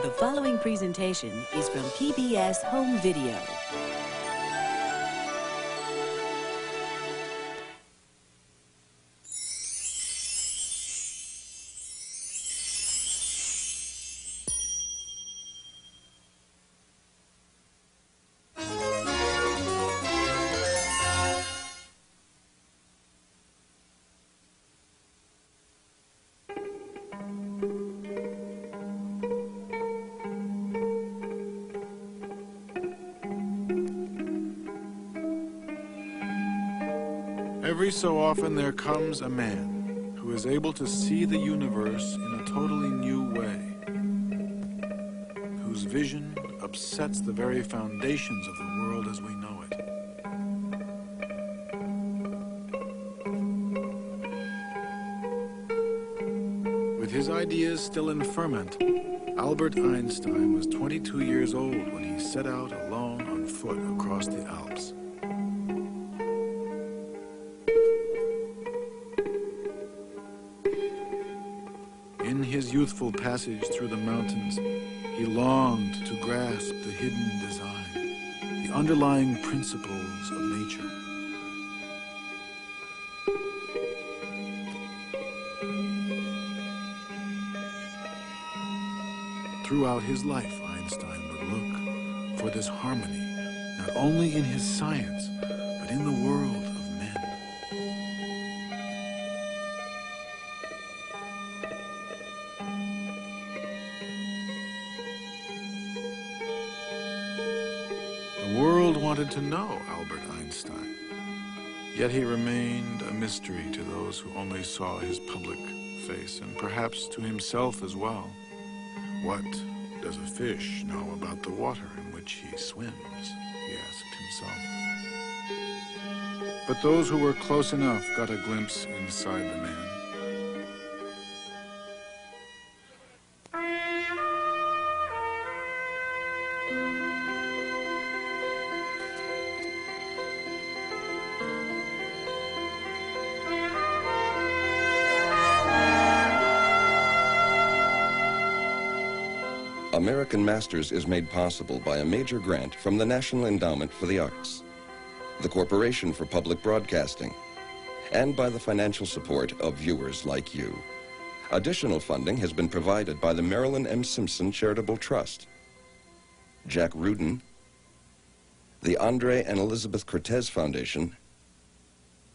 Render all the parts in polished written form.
The following presentation is from PBS Home Video. Every so often there comes a man who is able to see the universe in a totally new way, whose vision upsets the very foundations of the world as we know it. With his ideas still in ferment, Albert Einstein was 22 years old when he set out alone on foot across the Alps. In his youthful passage through the mountains, he longed to grasp the hidden design, the underlying principles of nature. Throughout his life, Einstein would look for this harmony, not only in his science, but in the world of men. The world wanted to know Albert Einstein, yet he remained a mystery to those who only saw his public face, and perhaps to himself as well. What does a fish know about the water in which he swims? He asked himself. But those who were close enough got a glimpse inside the man. American Masters is made possible by a major grant from the National Endowment for the Arts, the Corporation for Public Broadcasting, and by the financial support of viewers like you. Additional funding has been provided by the Marilyn M. Simpson Charitable Trust, Jack Rudin, the Andre and Elizabeth Cortez Foundation,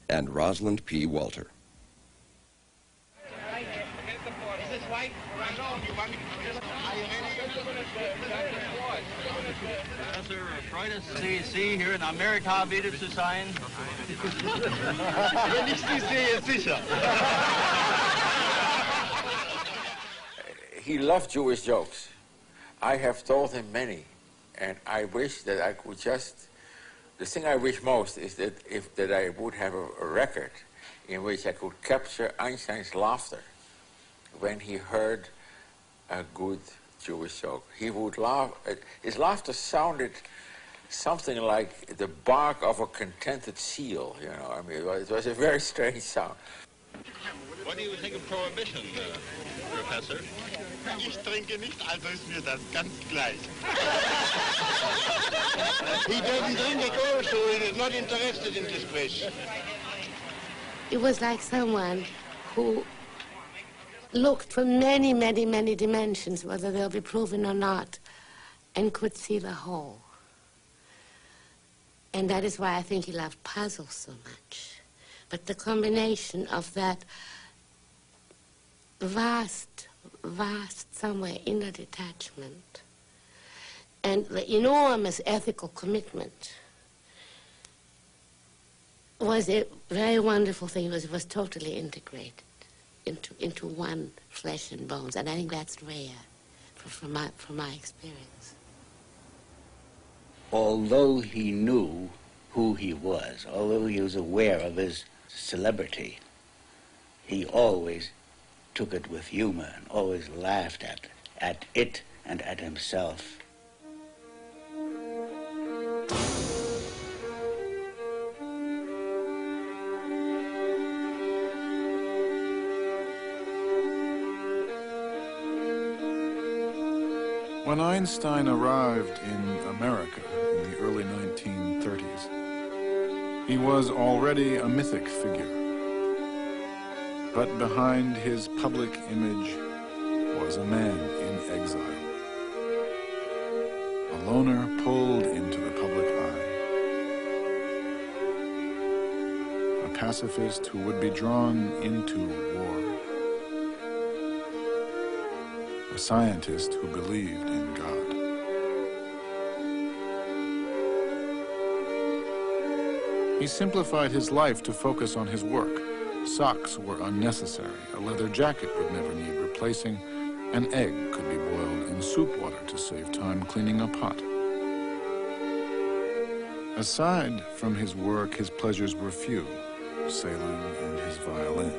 and Rosalind P. Walter. Sie hier in Amerika wieder zu sein? Wenn ich Sie sehe, sicher. He loved Jewish jokes. I have told him many, and I wish that I could just... The thing I wish most is that I would have a record in which I could capture Einstein's laughter when he heard a good Jewish joke. He would laugh. His laughter sounded something like the bark of a contented seal, you know. I mean, it was a very strange sound. What do you think of prohibition, Professor? Ich trinke nicht, also ist mir das ganz gleich. He doesn't drink at all, so he is not interested in this place. It was like someone who looked from many, many, many dimensions, whether they'll be proven or not, and could see the whole. And that is why I think he loved puzzles so much. But the combination of that vast, somewhere inner detachment and the enormous ethical commitment was a very wonderful thing. It was totally integrated into one flesh and bones. And I think that's rare from my experience. Although he knew who he was, although he was aware of his celebrity, he always took it with humor and always laughed at it and at himself. When Einstein arrived in America in the early 1930s, he was already a mythic figure. But behind his public image was a man in exile. A loner pulled into the public eye. A pacifist who would be drawn into war. A scientist who believed in God. He simplified his life to focus on his work. Socks were unnecessary. A leather jacket would never need replacing. An egg could be boiled in soup water to save time cleaning a pot. Aside from his work, his pleasures were few, sailing and his violin.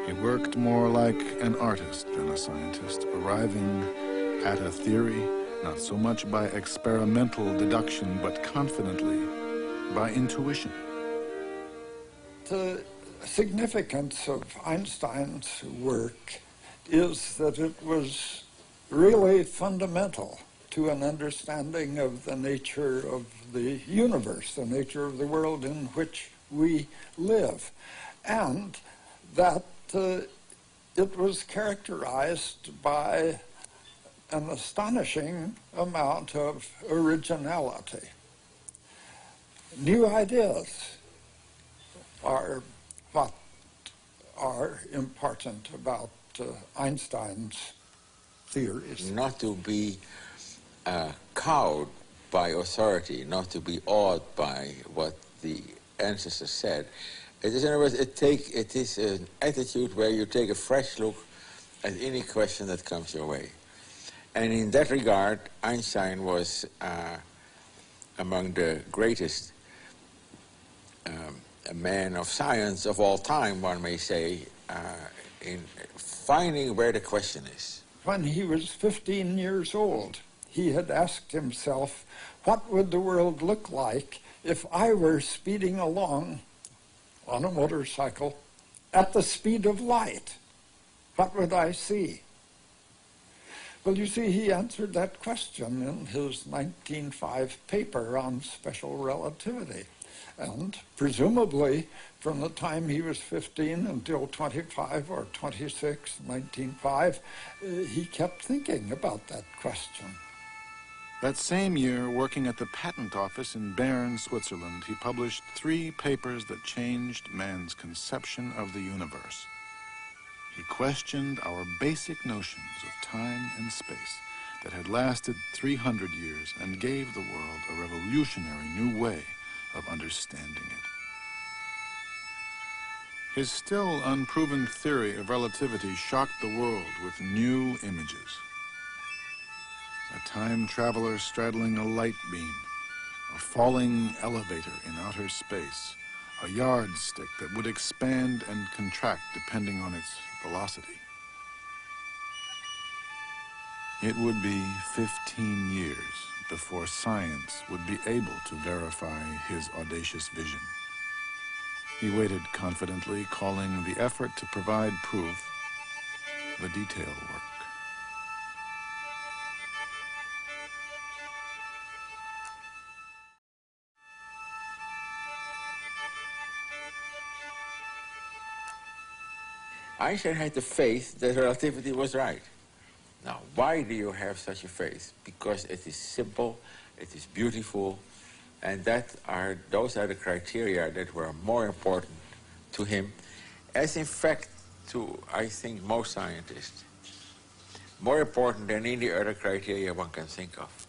He worked more like an artist than a scientist, arriving at a theory not so much by experimental deduction, but confidently by intuition. The significance of Einstein's work is that it was really fundamental to an understanding of the nature of the universe, the nature of the world in which we live, and that it was characterized by an astonishing amount of originality. New ideas are what are important about Einstein's theories. Not to be cowed by authority, not to be awed by what the ancestors said. It is, in other words, it is an attitude where you take a fresh look at any question that comes your way. And in that regard, Einstein was among the greatest men of science of all time, one may say, in finding where the question is. When he was 15 years old, he had asked himself, what would the world look like if I were speeding along on a motorcycle at the speed of light? What would I see? Well, you see, he answered that question in his 1905 paper on special relativity. And presumably, from the time he was 15 until 25 or 26, 1905, he kept thinking about that question. That same year, working at the patent office in Bern, Switzerland, he published 3 papers that changed man's conception of the universe. He questioned our basic notions of time and space that had lasted 300 years and gave the world a revolutionary new way of understanding it. His still unproven theory of relativity shocked the world with new images. A time traveler straddling a light beam, a falling elevator in outer space, a yardstick that would expand and contract depending on its velocity. It would be 15 years before science would be able to verify his audacious vision. He waited confidently, calling the effort to provide proof the detail work. Einstein had the faith that relativity was right. Now, why do you have such a faith? Because it is simple, it is beautiful, and those are the criteria that were more important to him, as in fact to, I think, most scientists. More important than any other criteria one can think of.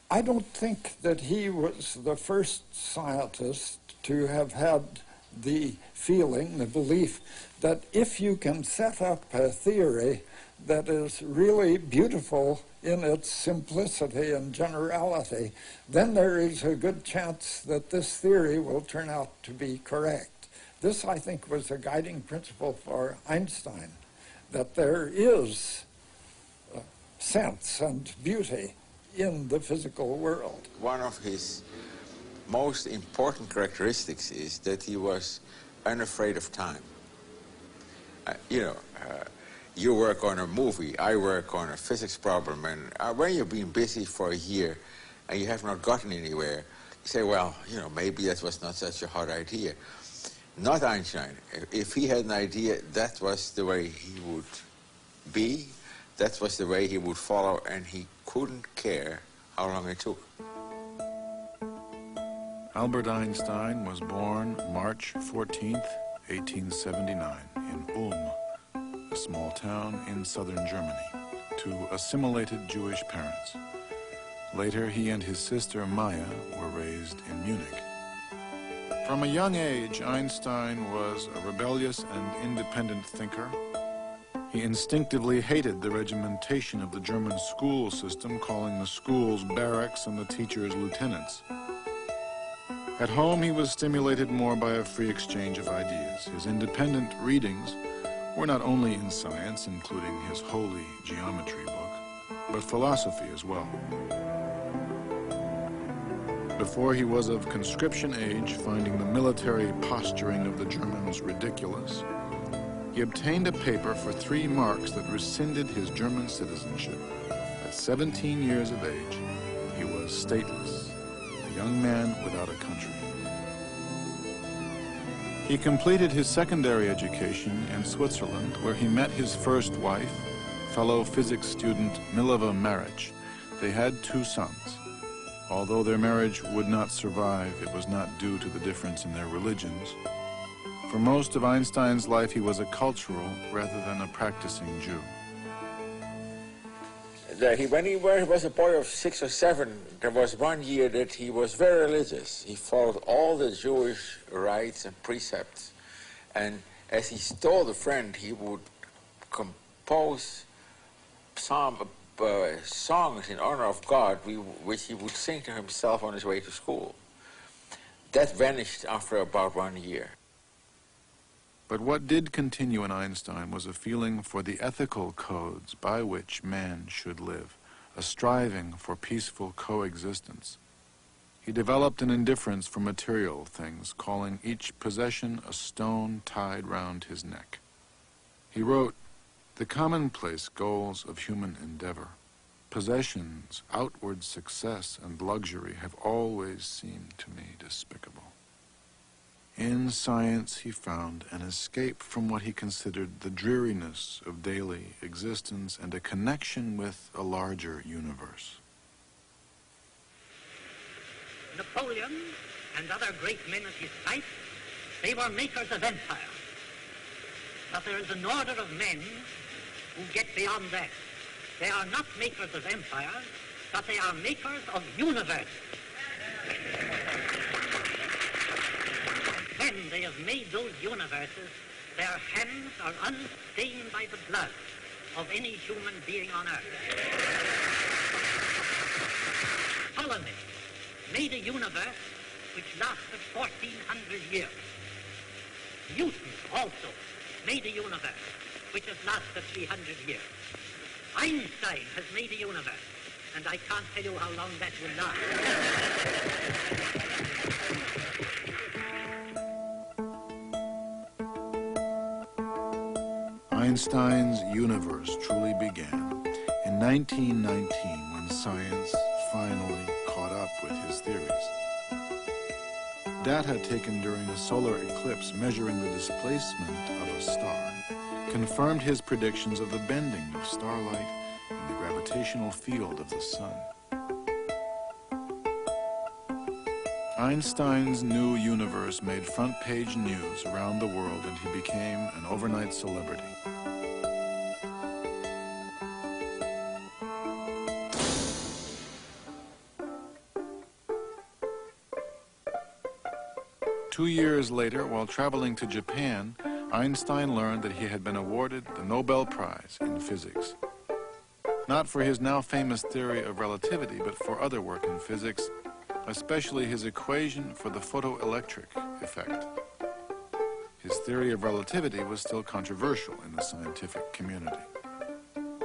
I don't think that he was the first scientist to have had the feeling, the belief, that if you can set up a theory that is really beautiful in its simplicity and generality, then there is a good chance that this theory will turn out to be correct. This, I think, was a guiding principle for Einstein, that there is sense and beauty in the physical world. One of his most important characteristics is that he was unafraid of time. You work on a movie, I work on a physics problem, and when you've been busy for a year and you have not gotten anywhere, you say, well, you know, maybe that was not such a hard idea. Not Einstein. If he had an idea, that was the way he would be, that was the way he would follow, and he couldn't care how long it took. Albert Einstein was born March 14th, 1879, in Ulm, a small town in southern Germany, to assimilated Jewish parents. Later, he and his sister Maya were raised in Munich. From a young age, Einstein was a rebellious and independent thinker. He instinctively hated the regimentation of the German school system, calling the schools barracks and the teachers lieutenants. At home, he was stimulated more by a free exchange of ideas. His independent readings were not only in science, including his holy geometry book, but philosophy as well. Before he was of conscription age, finding the military posturing of the Germans ridiculous, he obtained a paper for 3 marks that rescinded his German citizenship. At 17 years of age, he was stateless, a young man without a country. He completed his secondary education in Switzerland, where he met his first wife, fellow physics student Mileva Maric. They had 2 sons. Although their marriage would not survive, it was not due to the difference in their religions. For most of Einstein's life, he was a cultural rather than a practicing Jew. When he was a boy of 6 or 7, there was one year that he was very religious. He followed all the Jewish rites and precepts. And as he stole a friend, he would compose songs in honor of God, which he would sing to himself on his way to school. That vanished after about 1 year. But what did continue in Einstein was a feeling for the ethical codes by which man should live, a striving for peaceful coexistence. He developed an indifference for material things, calling each possession a stone tied round his neck. He wrote, "The commonplace goals of human endeavor, possessions, outward success, and luxury have always seemed to me despicable." In science, he found an escape from what he considered the dreariness of daily existence and a connection with a larger universe. Napoleon and other great men of his type, they were makers of empire. But there is an order of men who get beyond that. They are not makers of empire, but they are makers of universe. When they have made those universes, their hands are unstained by the blood of any human being on earth. Ptolemy made a universe which lasted 1400 years. Newton also made a universe which has lasted 300 years. Einstein has made a universe, and I can't tell you how long that will last. Einstein's universe truly began in 1919 when science finally caught up with his theories. Data taken during a solar eclipse measuring the displacement of a star confirmed his predictions of the bending of starlight and the gravitational field of the sun. Einstein's new universe made front-page news around the world, and he became an overnight celebrity. Two years later, while traveling to Japan, Einstein learned that he had been awarded the Nobel Prize in physics. Not for his now famous theory of relativity, but for other work in physics, especially his equation for the photoelectric effect. His theory of relativity was still controversial in the scientific community. And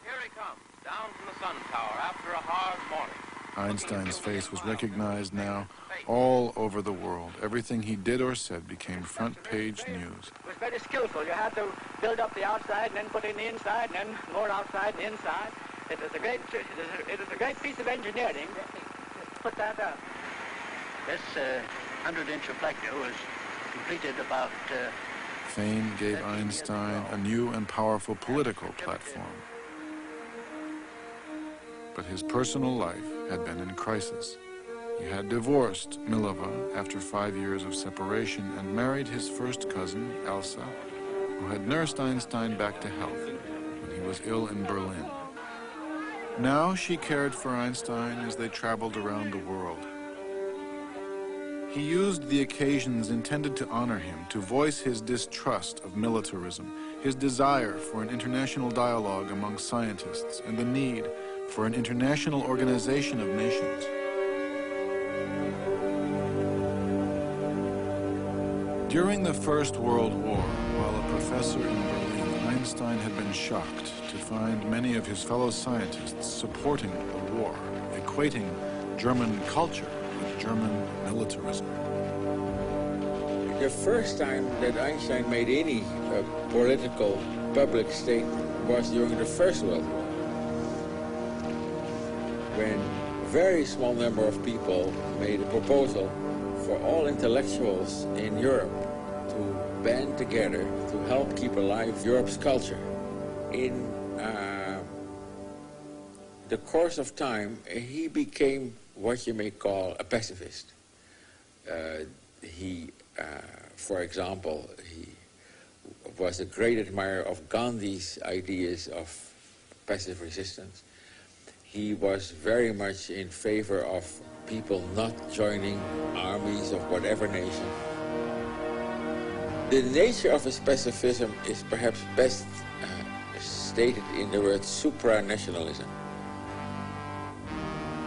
here he comes, down from the sun tower after a hard morning. Einstein's face was recognized now all over the world. Everything he did or said became front-page news. very skillful. You had to build up the outside and then put in the inside and then more outside and inside. It is a great piece of engineering to put that up. This 100-inch reflector was completed about... Fame gave Einstein a new and powerful political platform. But his personal life had been in crisis. He had divorced Mileva after 5 years of separation and married his first cousin, Elsa, who had nursed Einstein back to health when he was ill in Berlin. Now she cared for Einstein as they traveled around the world. He used the occasions intended to honor him to voice his distrust of militarism, his desire for an international dialogue among scientists, and the need for an international organization of nations. During the First World War, while a professor in Berlin, Einstein had been shocked to find many of his fellow scientists supporting the war, equating German culture with German militarism. The first time that Einstein made any political public statement was during the First World War, when a very small number of people made a proposal for all intellectuals in Europe to band together to help keep alive Europe's culture. In the course of time, he became what you may call a pacifist. For example, he was a great admirer of Gandhi's ideas of passive resistance. He was very much in favor of people not joining armies of whatever nation. The nature of his pacifism is perhaps best stated in the word supranationalism.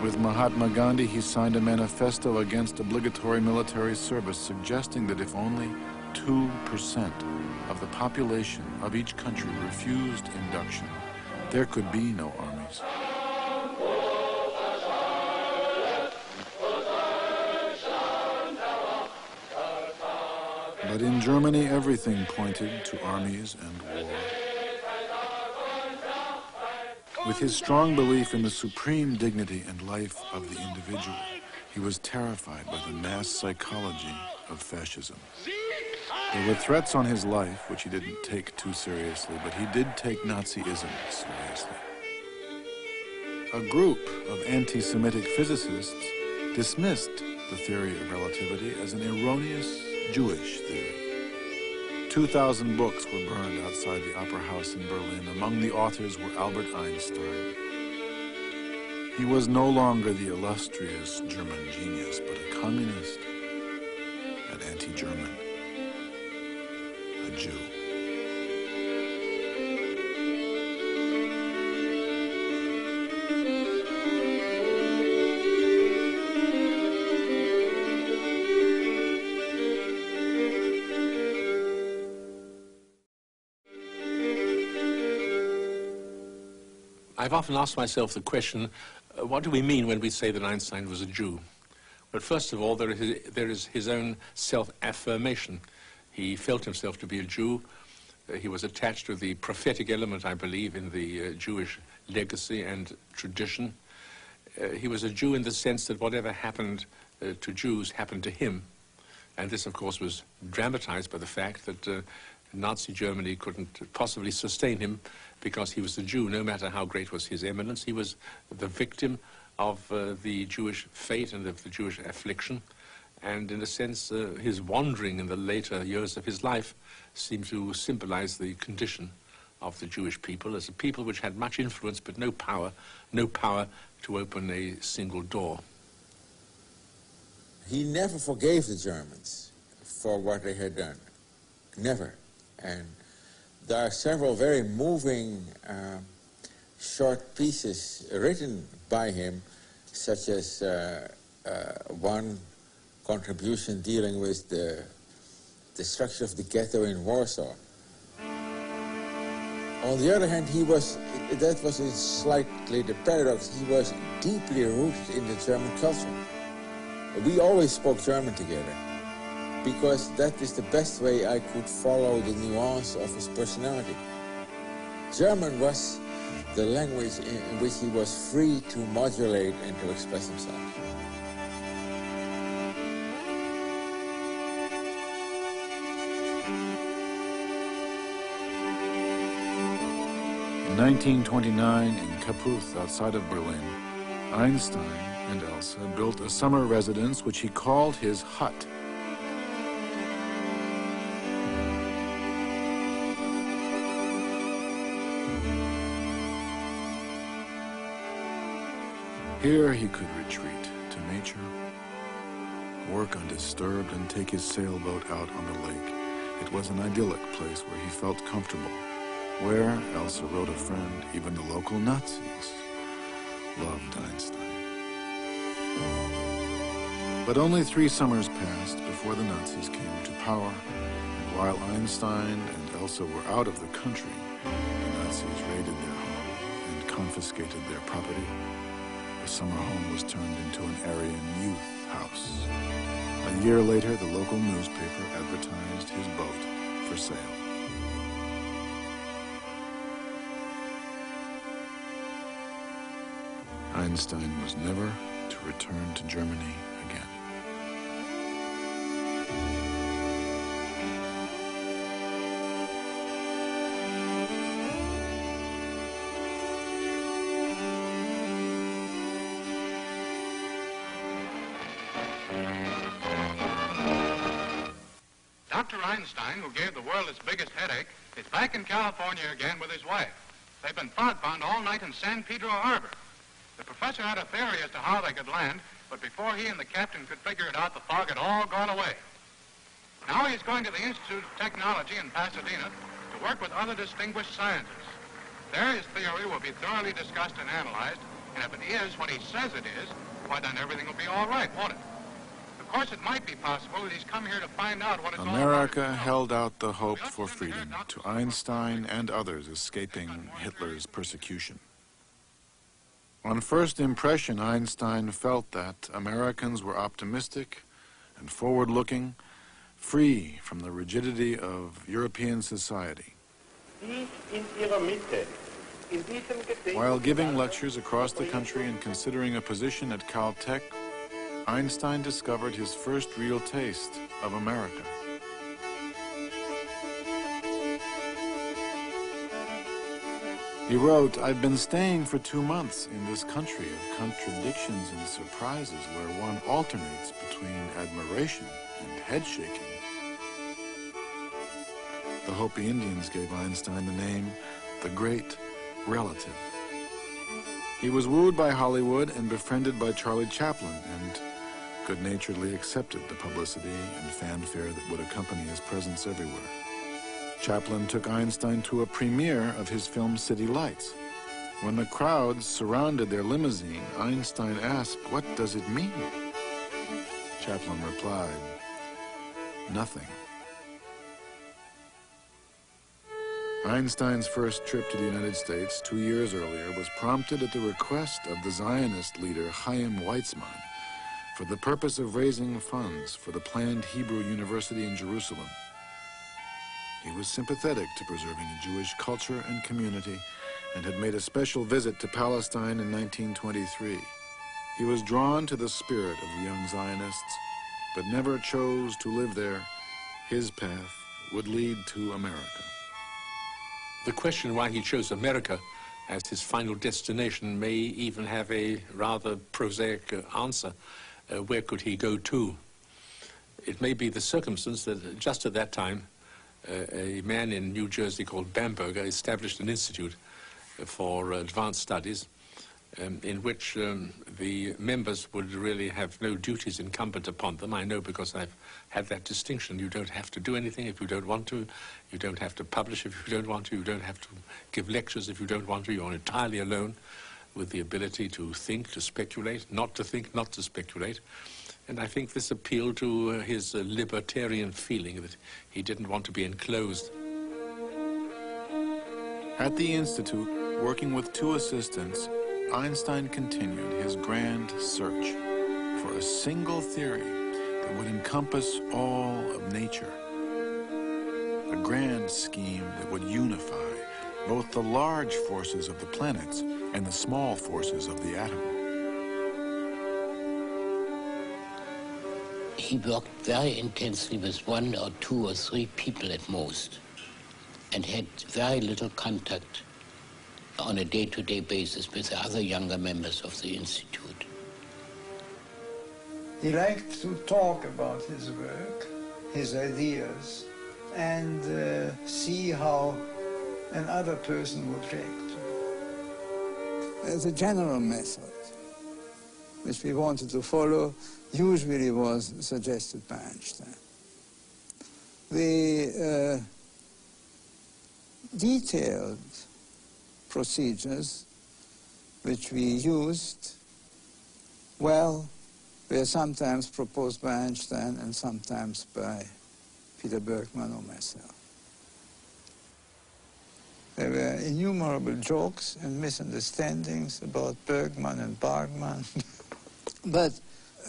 With Mahatma Gandhi, he signed a manifesto against obligatory military service, suggesting that if only 2% of the population of each country refused induction, there could be no armies. But in Germany, everything pointed to armies and war. With his strong belief in the supreme dignity and life of the individual, he was terrified by the mass psychology of fascism. There were threats on his life, which he didn't take too seriously, but he did take Nazism seriously. A group of anti-Semitic physicists dismissed the theory of relativity as an erroneous Jewish theory. 2,000 books were burned outside the Opera House in Berlin. Among the authors were Albert Einstein. He was no longer the illustrious German genius, but a communist, an anti-German, a Jew. I've often asked myself the question, what do we mean when we say that Einstein was a Jew? But first of all, there is his own self-affirmation. He felt himself to be a Jew. He was attached to the prophetic element, I believe, in the Jewish legacy and tradition. He was a Jew in the sense that whatever happened to Jews happened to him. And this, of course, was dramatized by the fact that Nazi Germany couldn't possibly sustain him because he was a Jew. No matter how great was his eminence, he was the victim of the Jewish fate and of the Jewish affliction. And in a sense, his wandering in the later years of his life seemed to symbolize the condition of the Jewish people as a people which had much influence but no power to open a single door. He never forgave the Germans for what they had done. Never. And there are several very moving short pieces written by him, such as one contribution dealing with the destruction of the ghetto in Warsaw. On the other hand, that was slightly the paradox, he was deeply rooted in the German culture. We always spoke German together, because that is the best way I could follow the nuance of his personality. German was the language in which he was free to modulate and to express himself. In 1929, in Kaputh, outside of Berlin, Einstein and Elsa built a summer residence which he called his hut. Here he could retreat to nature, work undisturbed, and take his sailboat out on the lake. It was an idyllic place where he felt comfortable, where, Elsa wrote a friend, even the local Nazis loved Einstein. But only 3 summers passed before the Nazis came to power, and while Einstein and Elsa were out of the country, the Nazis raided their home and confiscated their property. The summer home was turned into an Aryan youth house. A year later, the local newspaper advertised his boat for sale. Einstein was never to return to Germany again. Dr. Einstein, who gave the world its biggest headache, is back in California again with his wife. They've been fog-bound all night in San Pedro Harbor. The professor had a theory as to how they could land, but before he and the captain could figure it out, the fog had all gone away. Now he's going to the Institute of Technology in Pasadena to work with other distinguished scientists. There his theory will be thoroughly discussed and analyzed, and if it is what he says it is, why then everything will be all right, won't it? Of course, it might be possible that he's come here to find out what it's all about. America held out the hope for freedom to Einstein and others escaping Hitler's persecution. On first impression, Einstein felt that Americans were optimistic and forward-looking, free from the rigidity of European society. While giving lectures across the country and considering a position at Caltech, Einstein discovered his first real taste of America. He wrote, "I've been staying for 2 months in this country of contradictions and surprises where one alternates between admiration and head-shaking." The Hopi Indians gave Einstein the name the Great Relative. He was wooed by Hollywood and befriended by Charlie Chaplin, and good-naturedly accepted the publicity and fanfare that would accompany his presence everywhere. Chaplin took Einstein to a premiere of his film City Lights. When the crowds surrounded their limousine, Einstein asked, "What does it mean?" Chaplin replied, "Nothing." Einstein's first trip to the United States 2 years earlier was prompted at the request of the Zionist leader Chaim Weizmann for the purpose of raising funds for the planned Hebrew University in Jerusalem. He was sympathetic to preserving the Jewish culture and community and had made a special visit to Palestine in 1923. He was drawn to the spirit of the young Zionists, but never chose to live there. His path would lead to America. The question why he chose America as his final destination may even have a rather prosaic answer. Where could he go to? It may be the circumstance that just at that time, a man in New Jersey called Bamberger established an institute for advanced studies in which the members would really have no duties incumbent upon them. I know because I've had that distinction. You don't have to do anything if you don't want to. You don't have to publish if you don't want to. You don't have to give lectures if you don't want to. You're entirely alone with the ability to think, to speculate, not to think, not to speculate. And I think this appealed to his libertarian feeling that he didn't want to be enclosed. At the Institute, working with 2 assistants, Einstein continued his grand search for a single theory that would encompass all of nature. A grand scheme that would unify both the large forces of the planets and the small forces of the atom. He worked very intensely with 1 or 2 or 3 people at most, and had very little contact on a day-to-day basis with the other younger members of the Institute. He liked to talk about his work, his ideas, and see how another person would react to it. As a general method, which we wanted to follow, usually was suggested by Einstein. The detailed procedures which we used, well, were sometimes proposed by Einstein and sometimes by Peter Bergman or myself. There were innumerable jokes and misunderstandings about Bergman and Bargman. But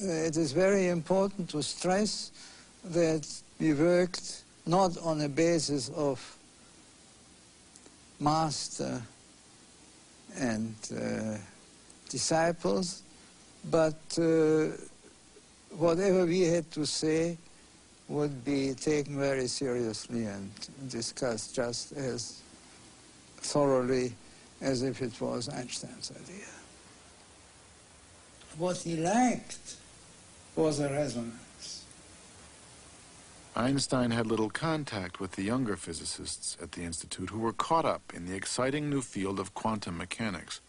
it is very important to stress that we worked not on a basis of master and disciples, but whatever we had to say would be taken very seriously and discussed just as thoroughly as if it was Einstein's idea. What he liked was a resonance. Einstein had little contact with the younger physicists at the Institute who were caught up in the exciting new field of quantum mechanics.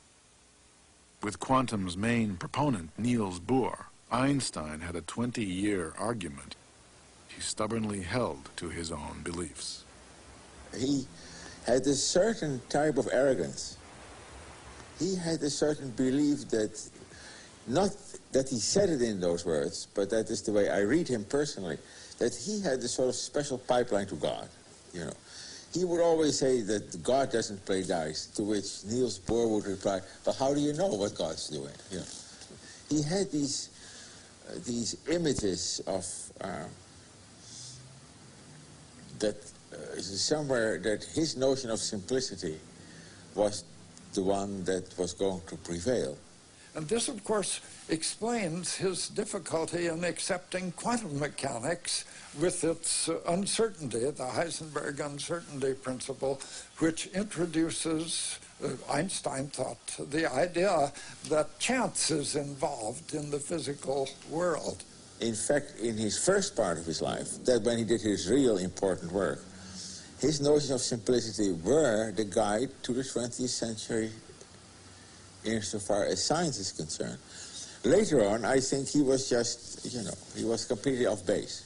With quantum's main proponent, Niels Bohr, Einstein had a 20-year argument. He stubbornly held to his own beliefs. He had a certain type of arrogance. He had a certain belief that, not that he said it in those words, but that is the way I read him personally, that he had a sort of special pipeline to God, you know. He would always say that God doesn't play dice, to which Niels Bohr would reply, but how do you know what God's doing? You know. He had these images of somewhere that his notion of simplicity was the one that was going to prevail. And this, of course, explains his difficulty in accepting quantum mechanics with its uncertainty, the Heisenberg uncertainty principle, which introduces, Einstein thought, the idea that chance is involved in the physical world. In fact, in his first part of his life, that when he did his real important work, his notions of simplicity were the guide to the 20th century insofar as science is concerned. Later on, I think he was just, you know, he was completely off base.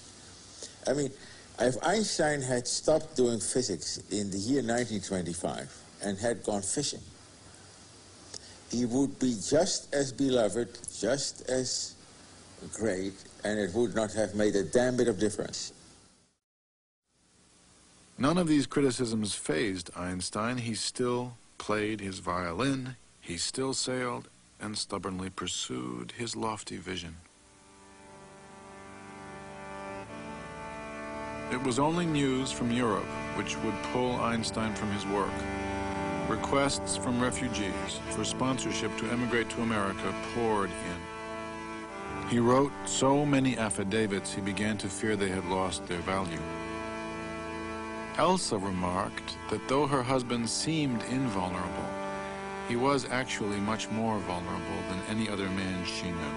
I mean, if Einstein had stopped doing physics in the year 1925 and had gone fishing, he would be just as beloved, just as great, and it would not have made a damn bit of difference. None of these criticisms fazed Einstein. He still played his violin, he still sailed, and stubbornly pursued his lofty vision. It was only news from Europe which would pull Einstein from his work. Requests from refugees for sponsorship to emigrate to America poured in. He wrote so many affidavits he began to fear they had lost their value. Elsa remarked that though her husband seemed invulnerable, he was actually much more vulnerable than any other man she knew.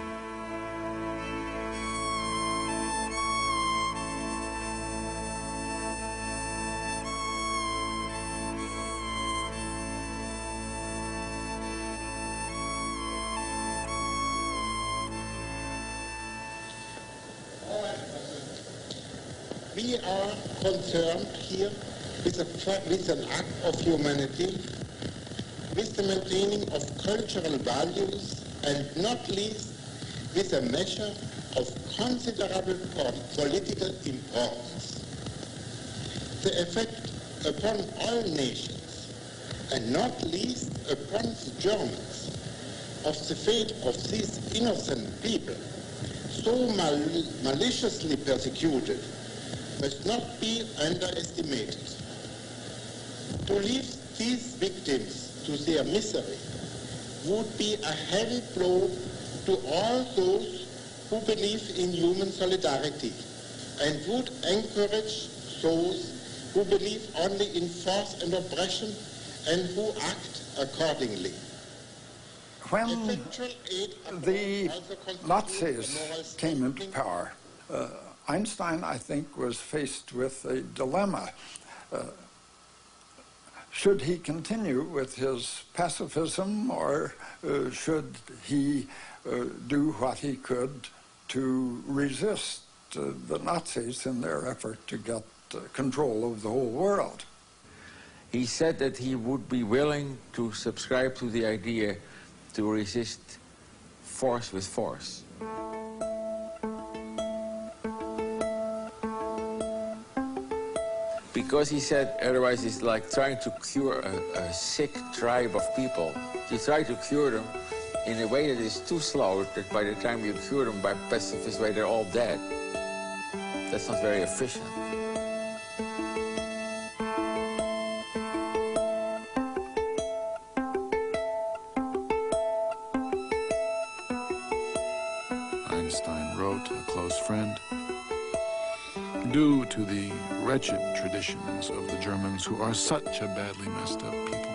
We are concerned here with an act of humanity, with the maintaining of cultural values, and not least with a measure of considerable political importance. The effect upon all nations, and not least upon the Germans, of the fate of these innocent people so maliciously persecuted must not be underestimated. To leave these victims to their misery would be a heavy blow to all those who believe in human solidarity and would encourage those who believe only in force and oppression and who act accordingly. When the Nazis came into power, Einstein, I think, was faced with a dilemma. Should he continue with his pacifism, or should he do what he could to resist the Nazis in their effort to get control of the whole world? He said that he would be willing to subscribe to the idea to resist force with force. Because he said otherwise it's like trying to cure a sick tribe of people. You try to cure them in a way that is too slow, that by the time you cure them by pacifist way, they're all dead. That's not very efficient. Einstein wrote a close friend, due to the wretched traditions of the Germans, who are such a badly messed up people,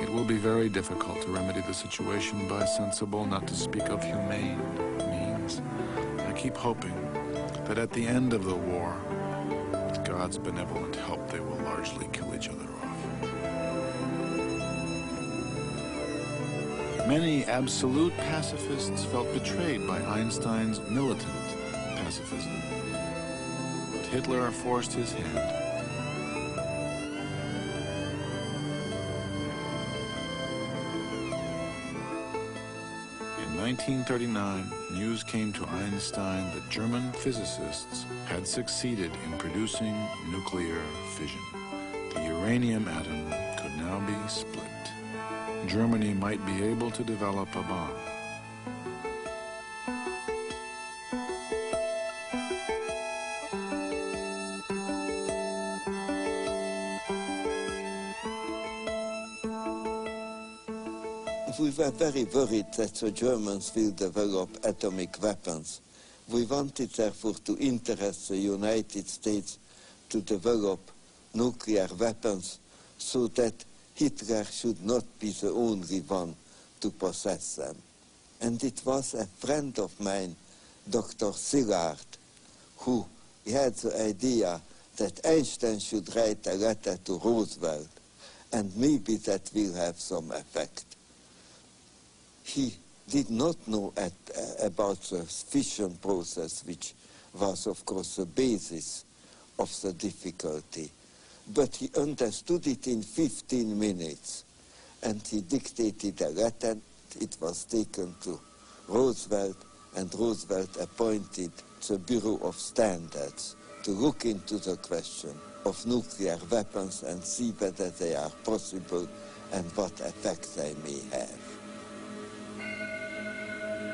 it will be very difficult to remedy the situation by sensible, not to speak of humane, means. I keep hoping that at the end of the war, with God's benevolent help, they will largely kill each other off. Many absolute pacifists felt betrayed by Einstein's militant pacifism. But Hitler forced his hand. In 1939, news came to Einstein that German physicists had succeeded in producing nuclear fission. The uranium atom could now be split. Germany might be able to develop a bomb. We were very worried that the Germans will develop atomic weapons. We wanted, therefore, to interest the United States to develop nuclear weapons so that Hitler should not be the only one to possess them. And it was a friend of mine, Dr. Szilard, who had the idea that Einstein should write a letter to Roosevelt, and maybe that will have some effect. He did not know about the fission process, which was, of course, the basis of the difficulty. But he understood it in 15 minutes, and he dictated a letter. It was taken to Roosevelt, and Roosevelt appointed the Bureau of Standards to look into the question of nuclear weapons and see whether they are possible and what effect they may have.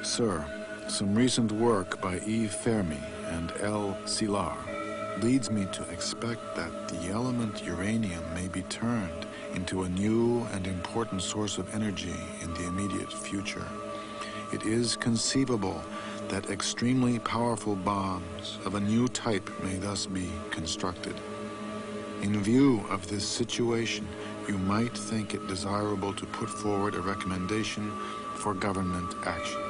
Sir, some recent work by Yves Fermi and L. Szilard leads me to expect that the element uranium may be turned into a new and important source of energy in the immediate future. It is conceivable that extremely powerful bombs of a new type may thus be constructed. In view of this situation, you might think it desirable to put forward a recommendation for government action.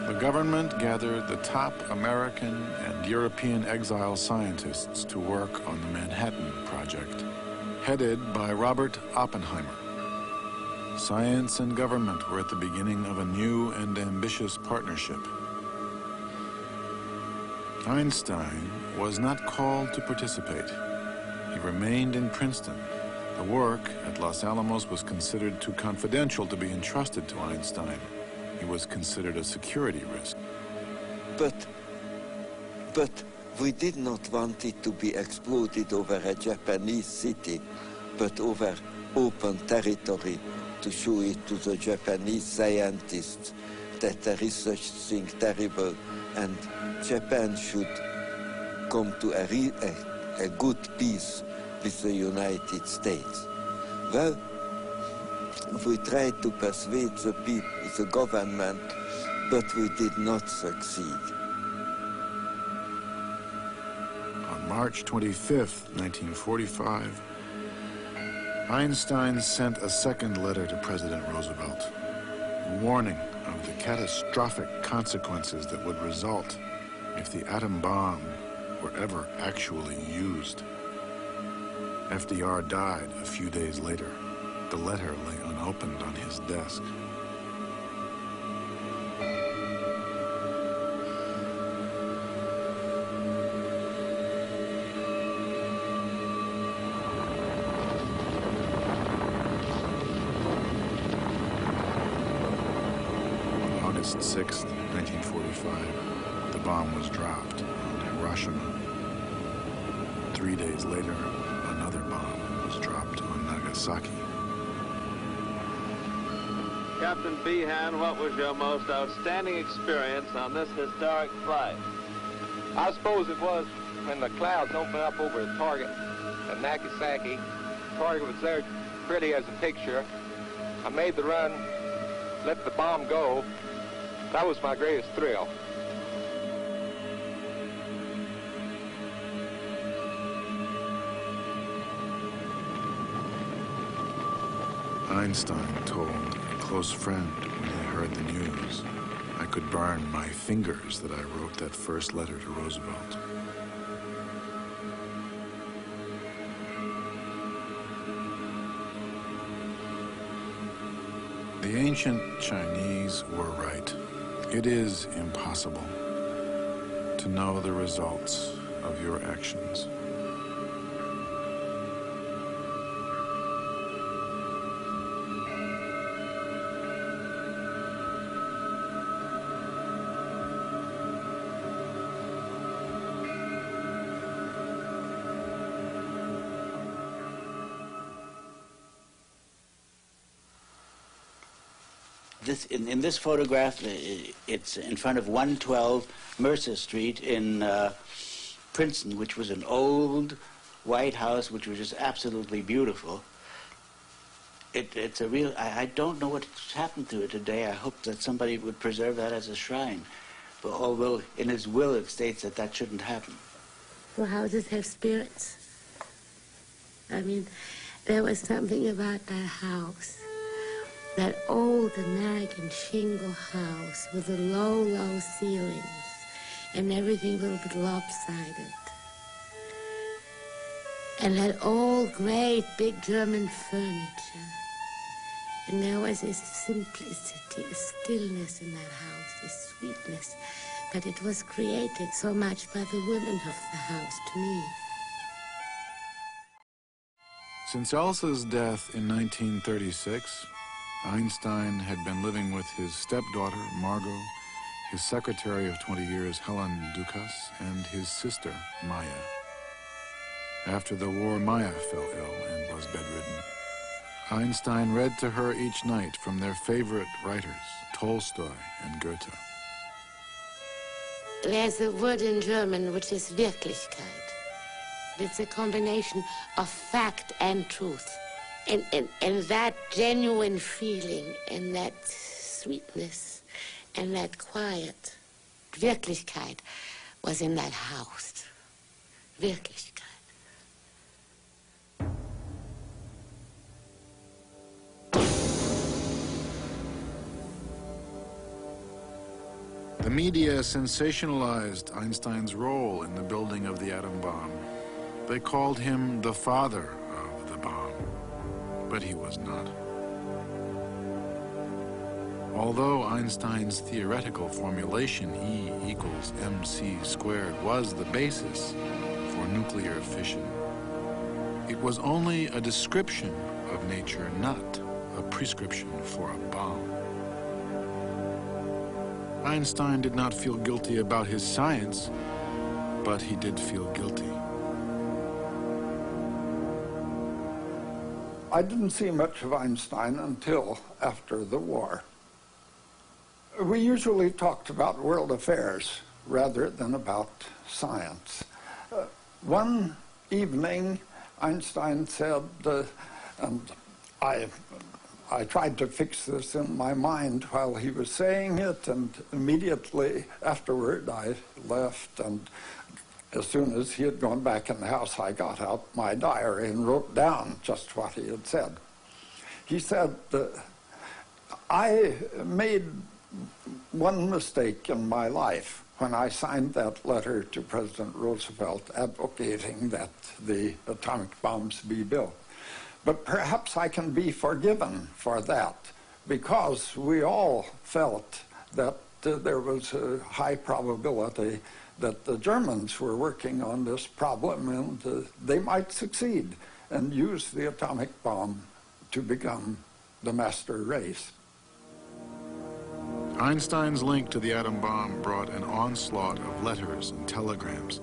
The government gathered the top American and European exile scientists to work on the Manhattan Project, headed by Robert Oppenheimer. Science and government were at the beginning of a new and ambitious partnership. Einstein was not called to participate. He remained in Princeton. The work at Los Alamos was considered too confidential to be entrusted to Einstein. He was considered a security risk. But we did not want it to be exploded over a Japanese city, but over open territory to show it to the Japanese scientists that there is such thing terrible, and Japan should come to a good peace with the United States. Well, we tried to persuade the people, the government, but we did not succeed. On March 25th, 1945, Einstein sent a second letter to President Roosevelt, warning of the catastrophic consequences that would result if the atom bomb were ever actually used. FDR died a few days later. The letter lay unopened on his desk. August 6th, 1945, the bomb was dropped on Hiroshima. 3 days later, another bomb was dropped on Nagasaki. Captain Behan, what was your most outstanding experience on this historic flight? I suppose it was when the clouds opened up over the target at Nagasaki. The target was there pretty as a picture. I made the run, let the bomb go. That was my greatest thrill. Einstein told a close friend when he heard the news, "I could burn my fingers that I wrote that first letter to Roosevelt." The ancient Chinese were right. It is impossible to know the results of your actions. In this photograph, it's in front of 112 Mercer Street in Princeton, which was an old white house, which was just absolutely beautiful. It's a real, I don't know what's happened to it today. I hope that somebody would preserve that as a shrine. But although in his will it states that that shouldn't happen. Well, houses have spirits. I mean, there was something about that house. That old American shingle house with the low, low ceilings and everything a little bit lopsided. And that old, great, big German furniture. And there was this simplicity, a stillness in that house, this sweetness. But it was created so much by the women of the house, to me. Since Elsa's death in 1936, Einstein had been living with his stepdaughter, Margot, his secretary of 20 years, Helen Dukas, and his sister, Maya. After the war, Maya fell ill and was bedridden. Einstein read to her each night from their favorite writers, Tolstoy and Goethe. There's a word in German which is Wirklichkeit. It's a combination of fact and truth. And that genuine feeling and that sweetness and that quiet, Wirklichkeit, was in that house. Wirklichkeit. The media sensationalized Einstein's role in the building of the atom bomb. They called him the father of the bomb. But he was not. Although Einstein's theoretical formulation E equals mc squared was the basis for nuclear fission, it was only a description of nature, not a prescription for a bomb. Einstein did not feel guilty about his science, but he did feel guilty. I didn't see much of Einstein until after the war. We usually talked about world affairs rather than about science. One evening, Einstein said, and I tried to fix this in my mind while he was saying it, and immediately afterward I left, and as soon as he had gone back in the house, I got out my diary and wrote down just what he had said. He said, I made one mistake in my life when I signed that letter to President Roosevelt advocating that the atomic bombs be built. But perhaps I can be forgiven for that, because we all felt that there was a high probability that the Germans were working on this problem, and they might succeed and use the atomic bomb to become the master race. Einstein's link to the atom bomb brought an onslaught of letters and telegrams.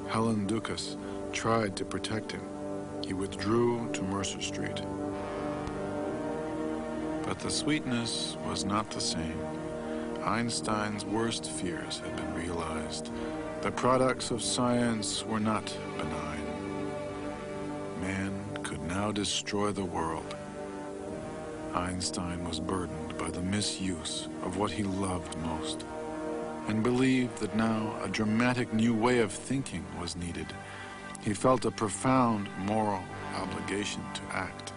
Helen Dukas tried to protect him. He withdrew to Mercer Street. But the sweetness was not the same. Einstein's worst fears had been realized. The products of science were not benign. Man could now destroy the world. Einstein was burdened by the misuse of what he loved most, and believed that now a dramatic new way of thinking was needed. He felt a profound moral obligation to act.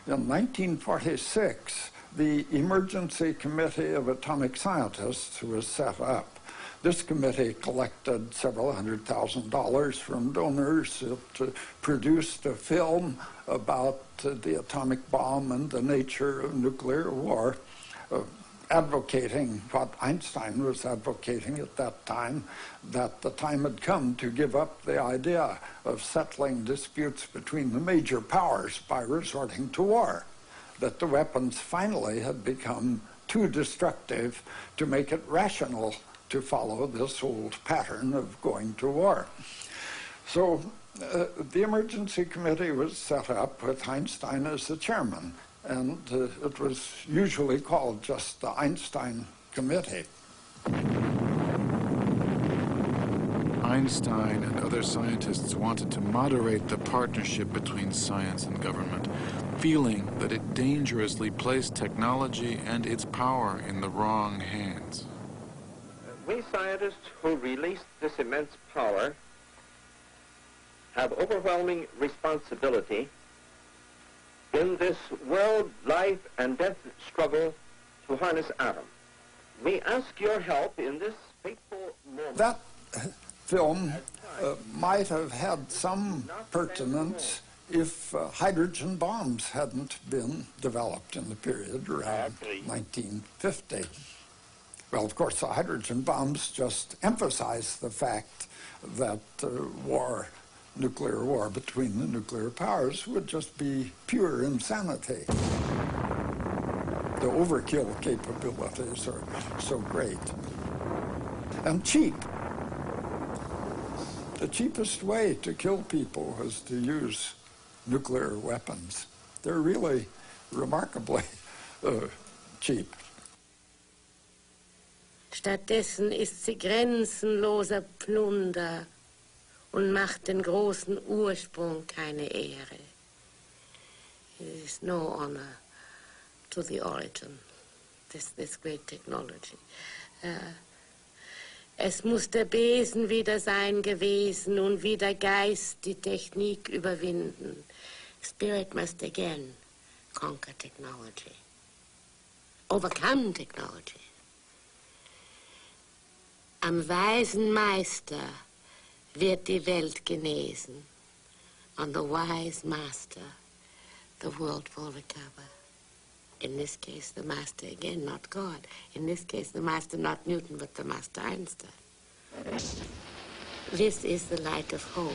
In 1946, the Emergency Committee of Atomic Scientists was set up. This committee collected several $100,000 from donors. It produced a film about the atomic bomb and the nature of nuclear war, advocating what Einstein was advocating at that time, that the time had come to give up the idea of settling disputes between the major powers by resorting to war, that the weapons finally had become too destructive to make it rational to follow this old pattern of going to war. So the emergency committee was set up with Einstein as the chairman, and it was usually called just the Einstein Committee. Einstein and other scientists wanted to moderate the partnership between science and government, feeling that it dangerously placed technology and its power in the wrong hands. We scientists who release this immense power have overwhelming responsibility in this world life and death struggle to harness atom. We ask your help in this fateful moment. That film might have had some pertinence if hydrogen bombs hadn't been developed in the period around 1950. Well, of course, the hydrogen bombs just emphasize the fact that nuclear war between the nuclear powers would just be pure insanity. The overkill capabilities are so great. And cheap. The cheapest way to kill people is to use nuclear weapons. They're really remarkably cheap. Stattdessen ist sie grenzenloser Plunder und macht den großen Ursprung keine Ehre. There is no honor to the origin, this great technology. Es muss der Besen wieder sein gewesen und wie der Geist die Technik überwinden. Spirit must again conquer technology, overcome technology. Am weisen Meister wird die Welt genesen. On the wise master, the world will recover. In this case, the master again, not God. In this case, the master not Newton, but the master Einstein. This is the light of hope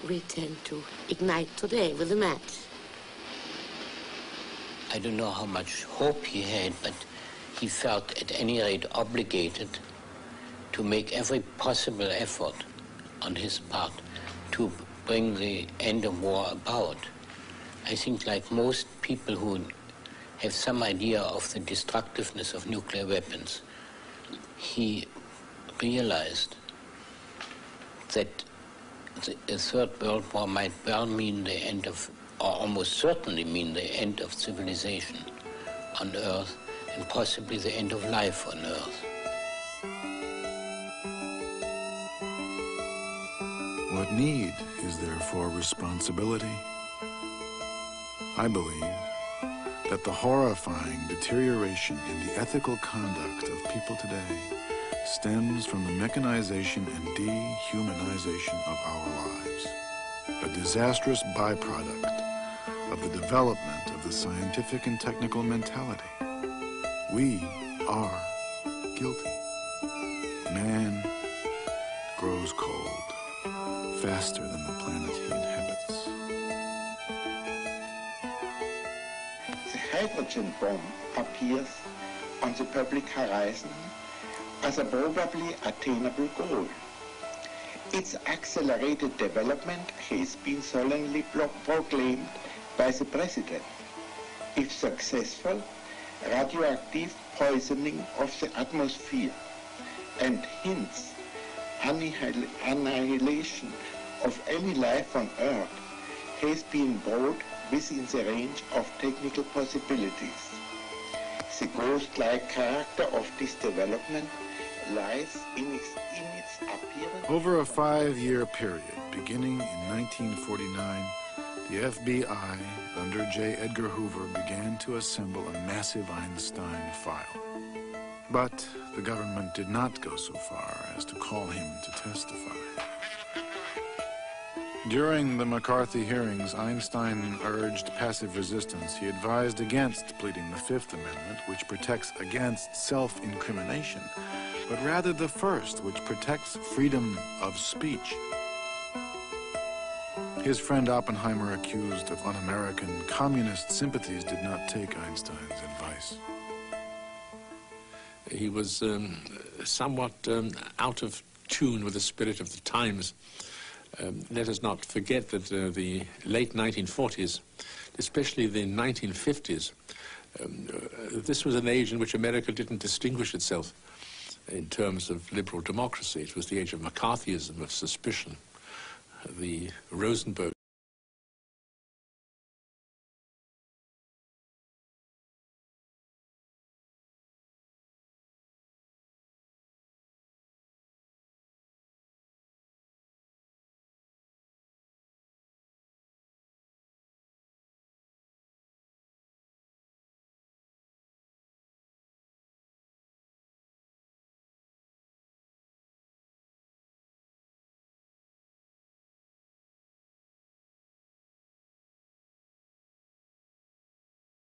we tend to ignite today with a match. I don't know how much hope he had, but he felt at any rate obligated to make every possible effort on his part to bring the end of war about. I think like most people who have some idea of the destructiveness of nuclear weapons, he realized that the Third World War might well mean the end of, or almost certainly mean the end of civilization on Earth, and possibly the end of life on Earth. What need is therefore responsibility? I believe that the horrifying deterioration in the ethical conduct of people today stems from the mechanization and dehumanization of our lives, a disastrous byproduct of the development of the scientific and technical mentality. We are guilty. Man grows cold faster than the planet he inhabits. The hydrogen bomb appears on the public horizon as a probably attainable goal. Its accelerated development has been solemnly proclaimed by the President. If successful, radioactive poisoning of the atmosphere and hence annihilation of any life on Earth has been brought within the range of technical possibilities. The ghost-like character of this development lies in its appearance. Over a 5-year period, beginning in 1949, the FBI, under J. Edgar Hoover, began to assemble a massive Einstein file. But the government did not go so far as to call him to testify. During the McCarthy hearings, Einstein urged passive resistance. He advised against pleading the Fifth Amendment, which protects against self-incrimination, but rather the First, which protects freedom of speech. His friend Oppenheimer, accused of un-American communist sympathies, did not take Einstein's advice. He was somewhat out of tune with the spirit of the times. Let us not forget that the late 1940s, especially the 1950s, this was an age in which America didn't distinguish itself in terms of liberal democracy. It was the age of McCarthyism, of suspicion, the Rosenberg